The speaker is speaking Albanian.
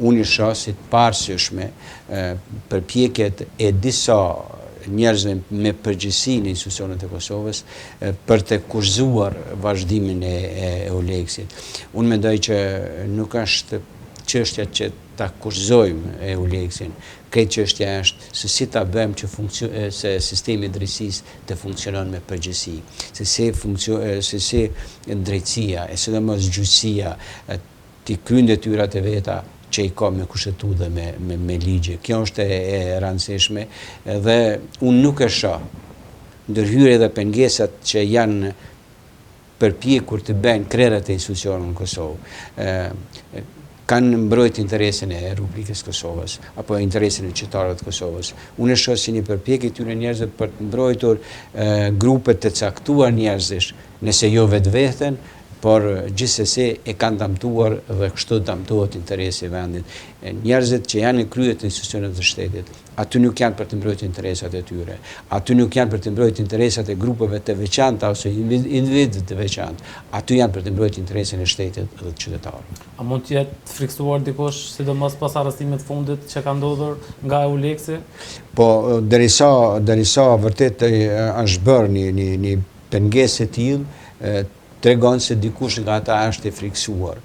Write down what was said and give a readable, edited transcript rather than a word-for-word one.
unë i shoh si të parësyeshme përpjekjet e disa njerëzve me përgjegjësi në institucionet e Kosovës për të kurzuar vazhdimin e EULEX-it. Unë mendoj që nuk është çështja që ta kurzojmë EULEX-in. Këtë çështja është se si ta bëjmë që se sistemi i drejtësisë të funksionon me përgjegjësi, se si drejtësia, e sidomos gjyqësia, të kryejnë detyrat e veta që i ka me kushtetutë dhe me ligje. Kjo është e rëndësishme dhe unë nuk e shoh ndërhyrje dhe pengesat që janë përpjekur të bëjnë krerët e institucioneve në Kosovë. Kanë mbrojt interesin e Republikës Kosovës apo interesin e qytetarëve të Kosovës. Unë e shoh si një përpjekje këtyre njerëzve për të mbrojtur grupe të caktuar njerëzish, nëse jo vetveten, por gjithsesi e kanë damtuar dhe kështu damtohet interesi i vendit. Njerëzit që janë në krye të institucioneve të shtetit, aty nuk janë për të mbrojtur interesat e tyre, aty nuk janë për të mbrojtur interesat e grupeve të veçanta ose individëve të veçantë, aty janë për të mbrojtur interesin e shtetit dhe të qytetarëve. A mund të jetë të friksuar dikush, sidomos pas arrestimit fundit që ka ndodhur nga EULEX-i? Po, derisa vërtet është bërë një pengesë e tillë, tregon se dikush nga ata është i friksuar.